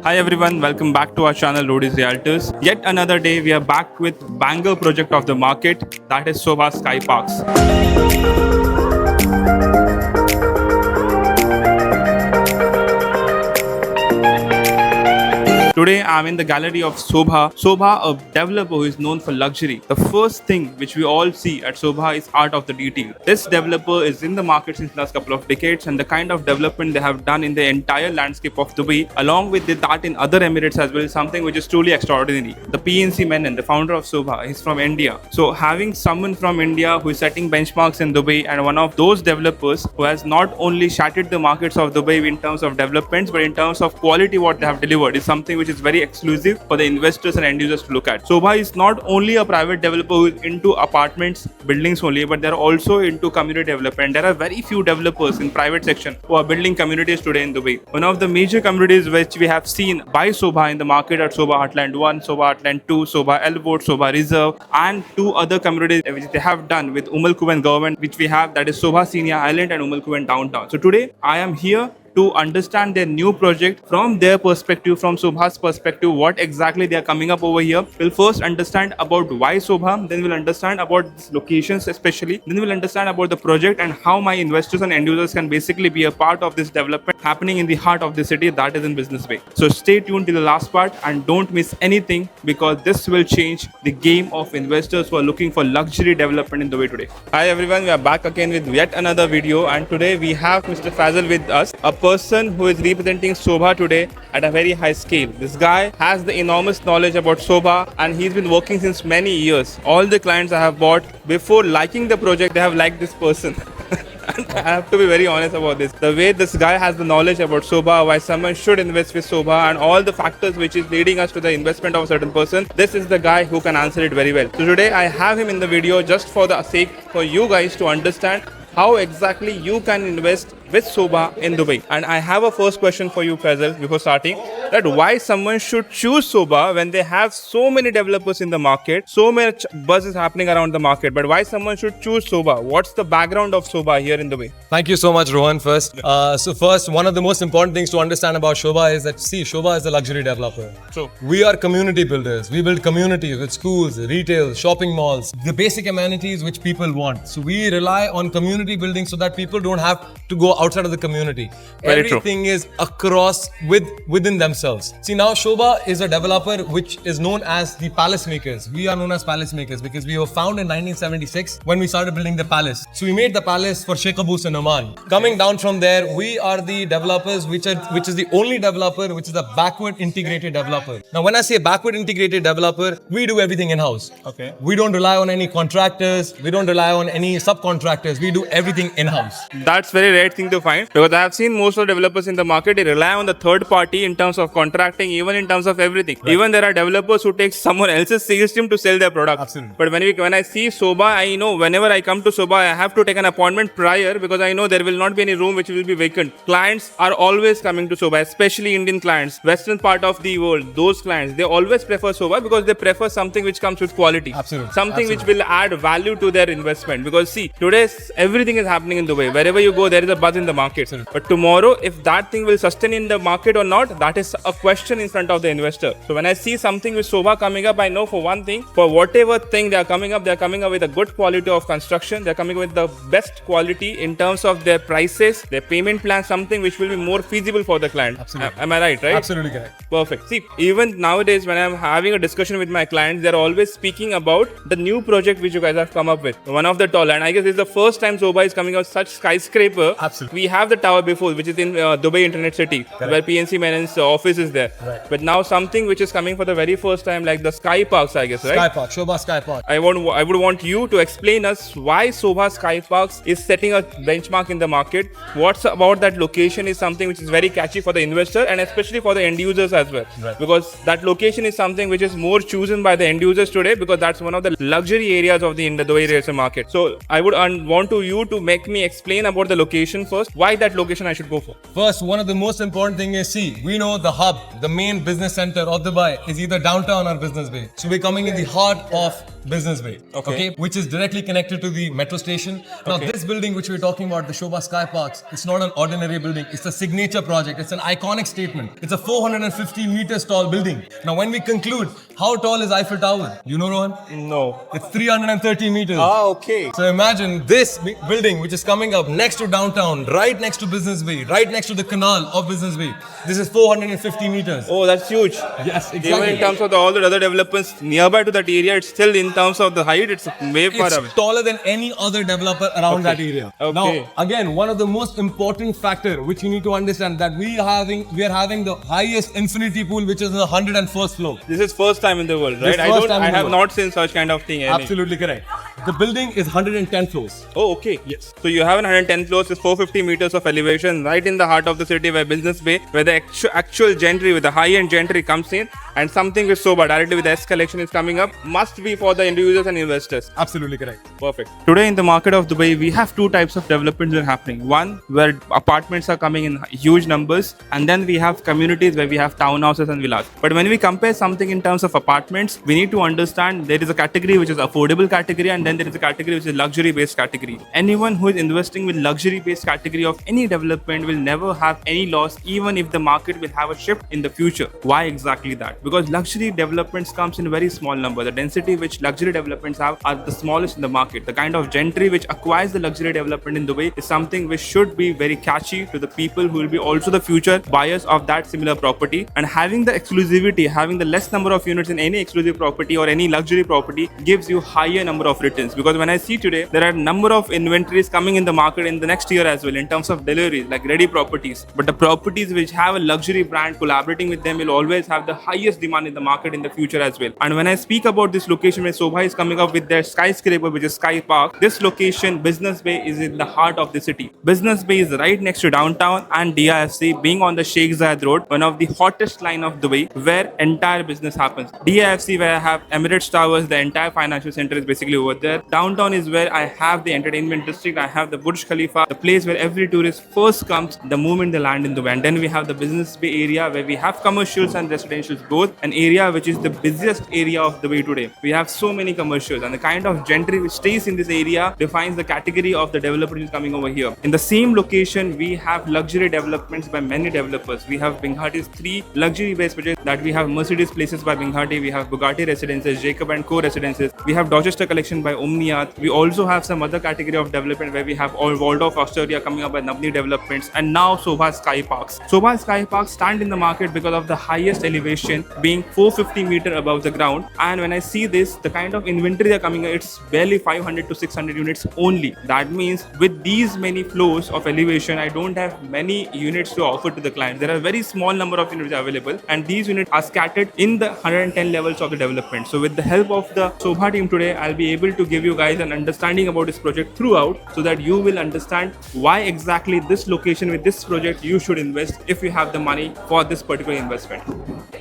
Hi everyone, welcome back to our channel Roadies Realtors. Yet another day we are back with banger project of the market, that is Sobha SkyParks. Today I'm in the gallery of Sobha. Sobha, a developer who is known for luxury. The first thing which we all see at Sobha is art of the detail. This developer is in the market since last couple of decades, and the kind of development they have done in the entire landscape of Dubai, along with that in other Emirates as well, is something which is truly extraordinary. The PNC Menon, the founder of Sobha, is from India. So having someone from India who is setting benchmarks in Dubai and one of those developers who has not only shattered the markets of Dubai in terms of developments but in terms of quality what they have delivered is something which is very exclusive for the investors and end users to look at. Sobha is not only a private developer who is into apartments, buildings only, but they're also into community development. There are very few developers in private section who are building communities today in Dubai. One of the major communities which we have seen by Sobha in the market are Sobha Heartland 1, Sobha Heartland 2, Sobha Elwood, Sobha Reserve, and two other communities which they have done with Quwain government, which we have, that is Sobha Senior Island and Quwain Downtown. So today I am here to understand their new project from their perspective, from Sobha's perspective, what exactly they are coming up over here. We'll first understand about why Sobha, then we'll understand about these locations especially, then we'll understand about the project and how my investors and end users can basically be a part of this development happening in the heart of the city, that is in Business Bay. So stay tuned till the last part and don't miss anything, because this will change the game of investors who are looking for luxury development in Dubai today. Hi everyone, we are back again with yet another video, and today we have Mr. Fazal with us, a person who is representing Sobha today at a very high scale. This guy has the enormous knowledge about Sobha and he's been working since many years. All the clients I have bought, before liking the project, they have liked this person. I have to be very honest about this. The way this guy has the knowledge about Sobha, why someone should invest with Sobha, and all the factors which is leading us to the investment of a certain person, this is the guy who can answer it very well. So today I have him in the video just for the sake for you guys to understand how exactly you can invest with Sobha in Dubai. And I have a first question for you, Fazal, before starting, that why someone should choose Sobha when they have so many developers in the market, so much buzz is happening around the market, but why someone should choose Sobha? What's the background of Sobha here in Dubai? Thank you so much, Rohan, first. So first, one of the most important things to understand about Sobha is that, Sobha is a luxury developer. True. We are community builders. We build communities with schools, retail, shopping malls, the basic amenities which people want. So we rely on community building so that people don't have to go outside of the community. Very Everything is across within themselves. See, now Sobha is a developer which is known as the palace makers. We are known as palace makers because we were founded in 1976 when we started building the palace. So we made the palace for Sheikh Abu and Oman. Coming down from there, we are the developers which is the only developer which is a backward integrated developer. Now when I say backward integrated developer, we do everything in-house. Okay. We don't rely on any contractors. We don't rely on any subcontractors. We do everything in-house. That's very rare thing to find, because I have seen most of the developers in the market, they rely on the third party in terms of contracting, even in terms of everything. Right. Even there are developers who take someone else's sales team to sell their product. Absolutely. But when I see Sobha, I know whenever I come to Sobha, I have to take an appointment prior, because I know there will not be any room which will be vacant. Clients are always coming to Sobha, especially Indian clients, western part of the world. Those clients, they always prefer Sobha because they prefer something which comes with quality. Absolutely. Something which will add value to their investment. Because see, today everything is happening in Dubai. Wherever you go, there is a buzz in the market. But tomorrow, if that thing will sustain in the market or not, that is a question in front of the investor. So when I see something with Sobha coming up, I know for one thing, for whatever thing they are coming up with a good quality of construction. They are coming with the best quality in terms of their prices, their payment plan, something which will be more feasible for the client. Absolutely. Am I right? Absolutely correct. Perfect. See, even nowadays when I'm having a discussion with my clients, they're always speaking about the new project which you guys have come up with. One of the tall, and I guess this is the first time Sobha is coming out such skyscraper. Absolutely. We have the tower before, which is in Dubai Internet City, Correct. where PNC Menon's office is there. Right. But now something which is coming for the very first time, like the SkyParks, I guess, right? SkyPark, Sobha SkyPark. I would want you to explain us why Sobha SkyParks is setting a benchmark in the market. What's about that location is something which is very catchy for the investor and especially for the end users as well. Right. Because that location is something which is more chosen by the end users today, because that's one of the luxury areas of the Dubai real estate market. So I would want you to make me explain about the location first. Why that location I should go for? First, one of the most important thing is, we know the hub, the main business center of Dubai is either downtown or Business Bay. So we're coming in the heart of Business Bay. Okay. Which is directly connected to the metro station. Now, this building which we're talking about, the Sobha SkyParks, it's not an ordinary building. It's a signature project. It's an iconic statement. It's a 450 meters tall building. Now, when we conclude, how tall is Eiffel Tower? You know, Rohan? No. It's 330 meters. Ah, okay. So imagine this building which is coming up next to downtown, right next to Business Bay, right next to the canal of Business Bay. This is 450 meters. Oh, that's huge. Yes, exactly. Even in terms of all the other developments nearby to that area, it's still in terms of the height, it's way far away. It's taller than any other developer around that area. Okay. Now, again, one of the most important factor which you need to understand that we are having the highest infinity pool which is on the 101st floor. This is first time in the world, right? I have not seen such kind of thing. Absolutely correct. The building is 110 floors. Oh, okay. Yes. So you have 110 floors, is 450 meters of elevation, right in the heart of the city, where Business Bay, where the actual gentry, with the high-end gentry comes in, and something with Sobha directly with the S collection is coming up, must be for the end users and investors. Absolutely correct. Perfect. Today in the market of Dubai, we have two types of developments that are happening. One, where apartments are coming in huge numbers, and then we have communities where we have townhouses and villas. But when we compare something in terms of apartments, we need to understand there is a category which is affordable category, and then there is a category which is luxury based category. Anyone who is investing with luxury based category of any development will never have any loss, even if the market will have a shift in the future. Why exactly that? Because luxury developments comes in very small number. The density which luxury developments have are the smallest in the market. The kind of gentry which acquires the luxury development in Dubai is something which should be very catchy to the people who will be also the future buyers of that similar property. And having the exclusivity, having the less number of units in any exclusive property or any luxury property gives you higher number of returns. Because when I see today, there are a number of inventories coming in the market in the next year as well in terms of deliveries, like ready properties. But the properties which have a luxury brand collaborating with them will always have the highest demand in the market in the future as well. And when I speak about this location where Sobha is coming up with their skyscraper, which is Sky Park, this location, Business Bay, is in the heart of the city. Business Bay is right next to downtown and DIFC, being on the Sheikh Zayed Road, one of the hottest line of Dubai, where entire business happens. DIFC, where I have Emirates Towers, the entire financial center is basically over there. Downtown is where I have the entertainment district, I have the Burj Khalifa, the place where every tourist first comes the moment they land in Dubai. And then we have the Business Bay area where we have commercials and residentials both, an area which is the busiest area of Dubai today. We have so many commercials, and the kind of gentry which stays in this area defines the category of the developer who is coming over here. In the same location, we have luxury developments by many developers. We have Binghati's 3 luxury based projects that we have Mercedes Places by Binghati, we have Bugatti Residences, Jacob & Co Residences, we have Dorchester Collection by Omniath. We also have some other category of development where we have Waldorf Astoria coming up by Navni Developments, and now Sobha SkyParks. Sobha SkyParks stand in the market because of the highest elevation being 450 meter above the ground. And when I see this, the kind of inventory that are coming, it's barely 500 to 600 units only. That means with these many floors of elevation, I don't have many units to offer to the client. There are very small number of units available, and these units are scattered in the 110 levels of the development. So with the help of the Sobha team today, I'll be able to give you guys an understanding about this project throughout, so that you will understand why exactly this location with this project you should invest if you have the money for this particular investment.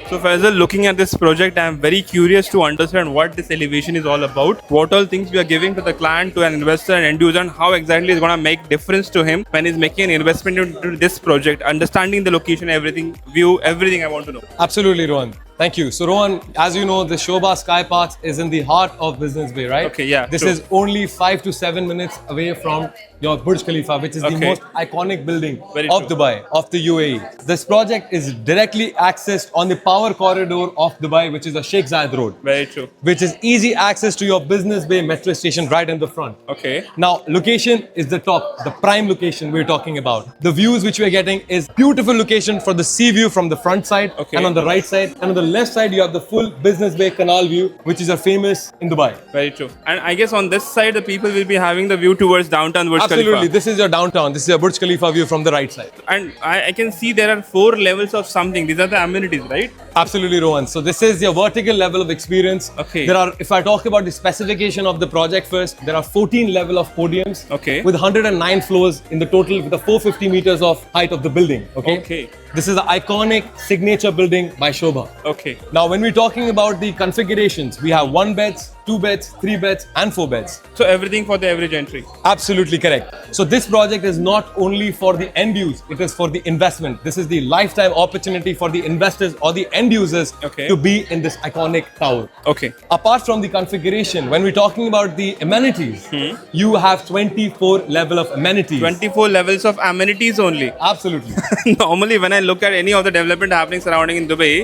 So Faisal, looking at this project, I am very curious to understand what this elevation is all about, what all things we are giving to the client, to an investor and end user, and how exactly it's going to make difference to him when he's making an investment into this project, understanding the location, everything, view, everything I want to know. Absolutely, Rohan. Thank you. So Rohan, as you know, the Sobha SkyParks is in the heart of Business Bay, right? Okay, yeah. This true. is only 5 to 7 minutes away from your Burj Khalifa, which is the most iconic building of Dubai, of the UAE. This project is directly accessed on the power corridor of Dubai, which is the Sheikh Zayed Road. Very true. Which is easy access to your Business Bay metro station right in the front. Okay. Now, location is the top, the prime location we're talking about. The views which we're getting is beautiful location for the sea view from the front side, and on the right side, and on the left side you have the full Business Bay canal view, which is famous in Dubai. Very true. And I guess on this side, the people will be having the view towards downtown Burj Absolutely. Khalifa. This is your downtown. This is your Burj Khalifa view from the right side. And I can see there are 4 levels of something. These are the amenities, right? Absolutely, Rohan. So this is your vertical level of experience. Okay. There are, if I talk about the specification of the project first, there are 14 level of podiums. Okay. With 109 floors in the total, with the 450 meters of height of the building. Okay. Okay. This is the iconic signature building by Sobha. Okay. Now, when we're talking about the configurations, we have 1 beds, 2 beds, 3 beds, and 4 beds. So everything for the average entry. Absolutely correct. So this project is not only for the end use, it is for the investment. This is the lifetime opportunity for the investors or the end users to be in this iconic tower. Okay. Apart from the configuration, when we're talking about the amenities, you have 24 level of amenities. 24 levels of amenities only. Absolutely. Normally, when I look at any of the development happening surrounding in Dubai,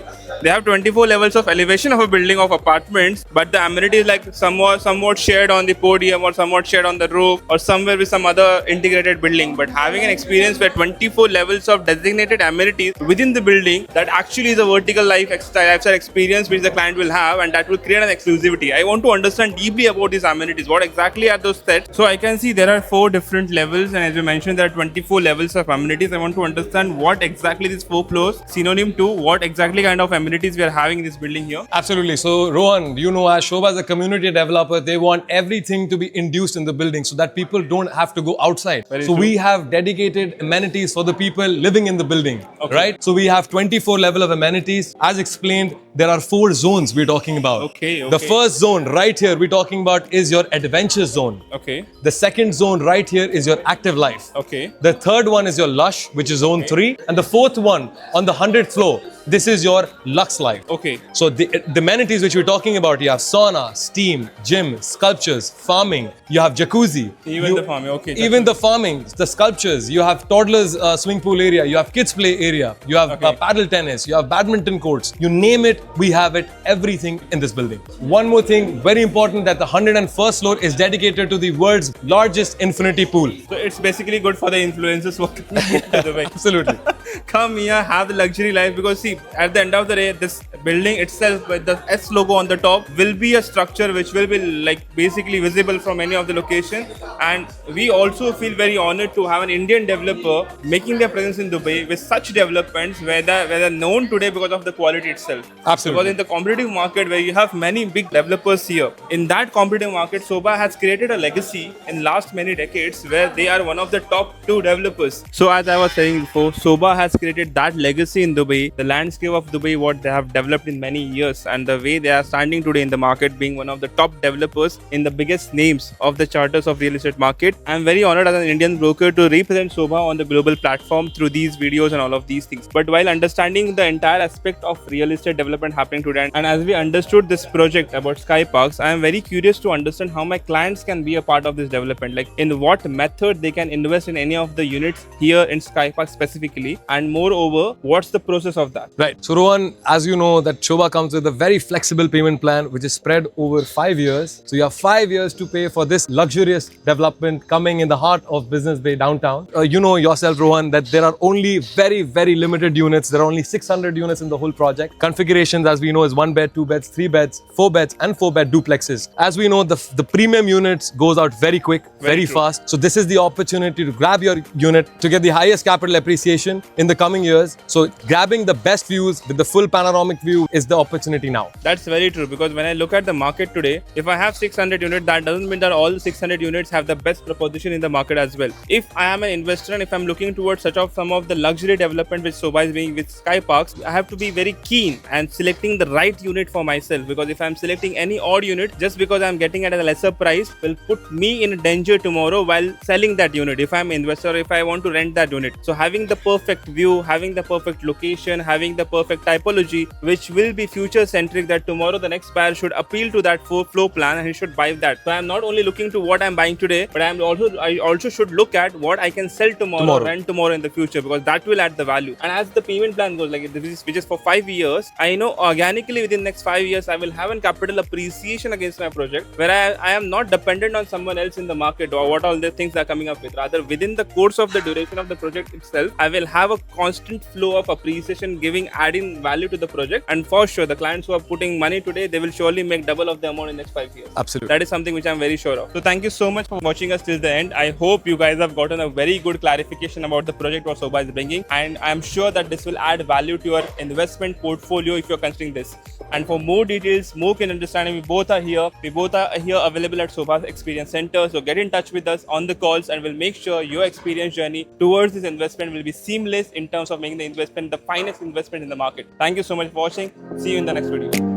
they have 24 levels of elevation of a building of apartments, but the amenities like somewhat shared on the podium or somewhat shared on the roof or somewhere with some other integrated building. But having an experience where 24 levels of designated amenities within the building, that actually is a vertical lifestyle experience which the client will have, and that will create an exclusivity. I want to understand deeply about these amenities. What exactly are those sets? So I can see there are 4 different levels, and as you mentioned, there are 24 levels of amenities. I want to understand what exactly these 4 floors synonym to what exactly kind of amenities we are having in this building here. Absolutely. So Rohan, you know, as Sobha as a community developer, they want everything to be induced in the building so that people don't have to go outside. Very so true. we have dedicated amenities for the people living in the building, right? So we have 24 level of amenities. As explained, there are 4 zones we're talking about. Okay. The first zone right here we're talking about is your adventure zone. Okay. The second zone right here is your active life. Okay. The third one is your lush, which is zone 3. And the fourth one on the 100th floor, this is your Lux Life. Okay. So the amenities which we're talking about, you have sauna, steam, gym, sculptures, farming, you have jacuzzi. Even the farming, okay. Even the farming, the sculptures, you have toddlers swing pool area, you have kids play area, you have paddle tennis, you have badminton courts, you name it, we have it, everything in this building. One more thing, very important, that the 101st floor is dedicated to the world's largest infinity pool. So it's basically good for the influencers working in Dubai. Absolutely. Come here, have the luxury life, because see, at the end of the day, this building itself with the S logo on the top will be a structure which will be like basically visible from any of the location, and we also feel very honored to have an Indian developer making their presence in Dubai with such developments where they're known today because of the quality itself. Absolutely. Because in the competitive market where you have many big developers here, in that competitive market, Sobha has created a legacy in last many decades where they are one of the top 2 developers. So as I was saying before, Sobha has created that legacy in Dubai, the landscape of Dubai, what they have developed in many years, and the way they are standing today in the market, being one of the top developers in the biggest names of the charters of real estate market. I'm very honored as an Indian broker to represent Sobha on the global platform through these videos and all of these things. But while understanding the entire aspect of real estate development happening today, and as we understood this project about SkyParks, I am very curious to understand how my clients can be a part of this development, like in what method they can invest in any of the units here in SkyParks specifically, and moreover, what's the process of that? Right. So Rohan, as you know, that Sobha comes with a very flexible payment plan which is spread over 5 years. So you have 5 years to pay for this luxurious development coming in the heart of Business Bay downtown. You know yourself, Rohan, that there are only very limited units. There are only 600 units in the whole project. Configurations, as we know, is 1 bed, 2 beds, 3 beds, 4 beds and 4 bed duplexes. As we know, the premium units goes out very quick, very fast. So this is the opportunity to grab your unit to get the highest capital appreciation in the coming years. So grabbing the best views with the full panoramic view is the opportunity now. That's very true, because when I look at the market today, if I have 600 units, that doesn't mean that all 600 units have the best proposition in the market as well. If I am an investor and if I'm looking towards some of the luxury development which Sobha is doing with SkyParks, I have to be very keen and selecting the right unit for myself, because if I'm selecting any odd unit just because I'm getting it at a lesser price will put me in danger tomorrow while selling that unit if I'm an investor, if I want to rent that unit. So having the perfect view, having the perfect location, having the perfect typology which will be future centric, that tomorrow the next buyer should appeal to that floor plan and he should buy that. So I'm not only looking to what I'm buying today, but I also should look at what I can sell tomorrow, rent tomorrow in the future, because that will add the value. And as the payment plan goes, like which is for 5 years, I know organically within the next 5 years I will have a capital appreciation against my project, where I am not dependent on someone else in the market or what all the things are coming up with. Rather, within the course of the duration of the project itself, I will have a constant flow of appreciation, adding value to the project. And for sure, the clients who are putting money today, they will surely make double of the amount in the next 5 years. Absolutely. That is something which I'm very sure of. So thank you so much for watching us till the end. I hope you guys have gotten a very good clarification about the project what Sobha is bringing, and I'm sure that this will add value to your investment portfolio if you're considering this. And for more details, more keen understanding, we both are here available at Sobha's Experience Center. So get in touch with us on the calls and we'll make sure your experience journey towards this investment will be seamless in terms of making the investment the finest investment in the market. Thank you so much for watching. See you in the next video.